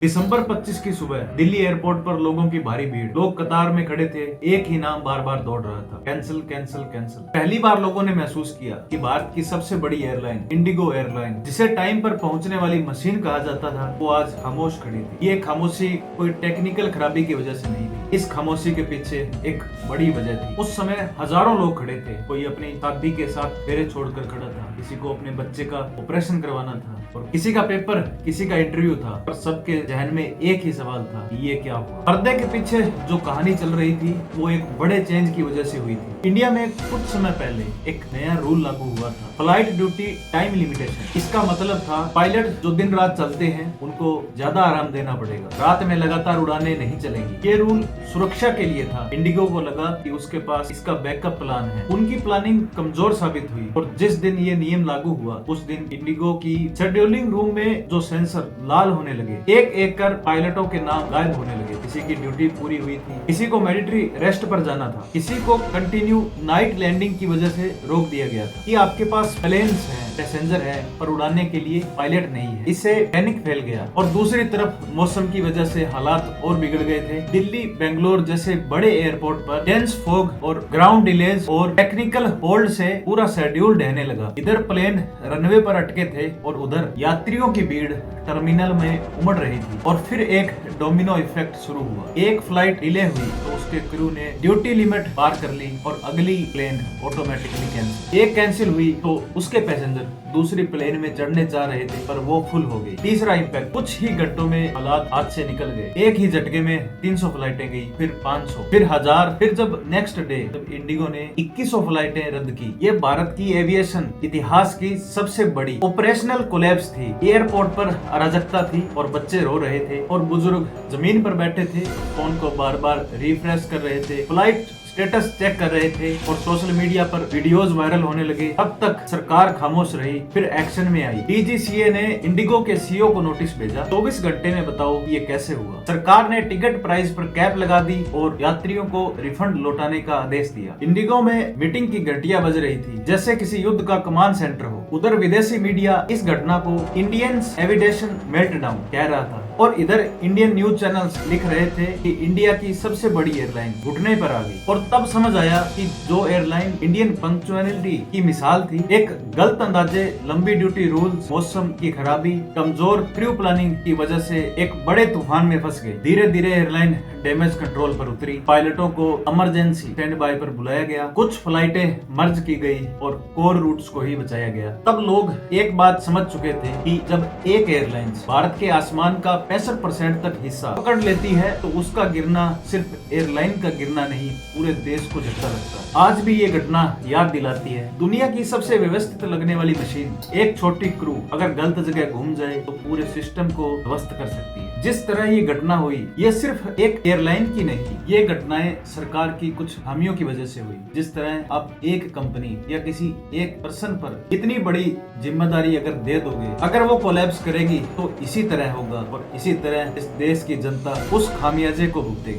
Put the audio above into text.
दिसंबर 25 की सुबह दिल्ली एयरपोर्ट पर लोगों की भारी भीड़। लोग कतार में खड़े थे। एक ही नाम बार बार दौड़ रहा था, कैंसिल कैंसिल कैंसिल। पहली बार लोगों ने महसूस किया कि भारत की सबसे बड़ी एयरलाइन इंडिगो एयरलाइन, जिसे टाइम पर पहुंचने वाली मशीन कहा जाता था, वो आज खामोश खड़ी थी। ये खामोशी कोई टेक्निकल खराबी की वजह से नहीं थी। इस खामोशी के पीछे एक बड़ी वजह थी। उस समय हजारों लोग खड़े थे। कोई अपनी शादी के साथ फेरे छोड़कर खड़ा था, किसी को अपने बच्चे का ऑपरेशन करवाना था, और किसी का पेपर, किसी का इंटरव्यू था। और सबके जहन में एक ही सवाल था, ये क्या हुआ। पर्दे के पीछे जो कहानी चल रही थी वो एक बड़े चेंज की वजह से हुई थी। इंडिया में कुछ समय पहले एक नया रूल लागू हुआ था, फ्लाइट ड्यूटी टाइम लिमिटेशन। इसका मतलब था पायलट जो दिन रात चलते हैं उनको ज्यादा आराम देना पड़ेगा, रात में लगातार उड़ानें नहीं चलेंगी। ये रूल सुरक्षा के लिए था। इंडिगो को लगा कि उसके पास इसका बैकअप प्लान है। उनकी प्लानिंग कमजोर साबित हुई और जिस दिन ये नियम लागू हुआ उस दिन इंडिगो की शेड्यूलिंग रूम में जो सेंसर लाल होने लगे, एक एक कर पायलटों के नाम गायब होने लगे। किसी की ड्यूटी पूरी हुई थी, किसी को मैंडेटरी रेस्ट पर जाना था, किसी को कंटिन्यू नाइट लैंडिंग की वजह से रोक दिया गया था कि आपके पास प्लेन्स हैं, पैसेंजर है, पर उड़ाने के लिए पायलट नहीं है। इससे पैनिक फैल गया। और दूसरी तरफ मौसम की वजह से हालात और बिगड़ गए थे। दिल्ली, बेंगलोर जैसे बड़े एयरपोर्ट पर डेंस फॉग और ग्राउंड डिलेज और टेक्निकल होल्ड से पूरा शेड्यूल ढहने लगा। इधर प्लेन रनवे पर अटके थे और उधर यात्रियों की भीड़ टर्मिनल में उमड़ रही थी। और फिर एक डोमिनो इफेक्ट शुरू हुआ। एक फ्लाइट डिले हुई तो उसके क्रू ने ड्यूटी लिमिट पार कर ली और अगली प्लेन ऑटोमेटिकली कैंसिल। एक कैंसिल हुई तो उसके पैसेंजर दूसरी प्लेन में चढ़ने जा रहे थे पर वो फुल हो गई। तीसरा इम्पैक्ट, कुछ ही घंटों में हालात हाथ से निकल गए। एक ही झटके में 300 फ्लाइटें गई, फिर 500, फिर 1000। फिर जब नेक्स्ट डे जब इंडिगो ने 2100 फ्लाइटें रद्द की। ये भारत की एविएशन इतिहास की सबसे बड़ी ऑपरेशनल कोलैप्स थी। एयरपोर्ट पर अराजकता थी और बच्चे रो रहे थे और बुजुर्ग जमीन पर बैठे थे, फोन को बार बार रिफ्रेश कर रहे थे, फ्लाइट स्टेटस चेक कर रहे थे और सोशल मीडिया पर वीडियोस वायरल होने लगे। तब तक सरकार खामोश रही, फिर एक्शन में आई। डीजीसीए ने इंडिगो के सीईओ को नोटिस भेजा। 24 घंटे में बताओ ये कैसे हुआ। सरकार ने टिकट प्राइस पर कैप लगा दी और यात्रियों को रिफंड लौटाने का आदेश दिया। इंडिगो में मीटिंग की घंटियां बज रही थी जैसे किसी युद्ध का कमांड सेंटर हो। उधर विदेशी मीडिया इस घटना को इंडियन एविएशन मेल्टडाउन कह रहा था और इधर इंडियन न्यूज चैनल्स लिख रहे थे कि इंडिया की सबसे बड़ी एयरलाइन घुटने पर आ गई। और तब समझ आया कि जो एयरलाइन इंडियन पंक्चुअलिटी की मिसाल थी, एक गलत अंदाजे, लंबी ड्यूटी रूल्स, मौसम की खराबी, कमजोर क्रू प्लानिंग की वजह से एक बड़े तूफान में फंस गई। धीरे धीरे एयरलाइन डैमेज कंट्रोल पर उतरी। पायलटों को इमरजेंसी स्टैंड बाय पर बुलाया गया। कुछ फ्लाइटें मर्ज की गई और कोर रूट्स को ही बचाया गया। तब लोग एक बात समझ चुके थे कि जब एक एयरलाइन भारत के आसमान का 65% तक हिस्सा पकड़ लेती है तो उसका गिरना सिर्फ एयरलाइन का गिरना नहीं, पूरे देश को झटका लगता है। आज भी ये घटना याद दिलाती है, दुनिया की सबसे व्यवस्थित लगने वाली मशीन, एक छोटी क्रू अगर गलत जगह घूम जाए तो पूरे सिस्टम को ध्वस्त कर सकती है। जिस तरह ये घटना हुई, ये सिर्फ एक एयरलाइन की नहीं, ये घटनाएं सरकार की कुछ खामियों की वजह से हुई। जिस तरह आप एक कंपनी या किसी एक पर्सन पर इतनी बड़ी जिम्मेदारी अगर दे दोगे, अगर वो कोलैप्स करेगी तो इसी तरह होगा और इसी तरह इस देश की जनता उस खामियाजे को भुगतेगी।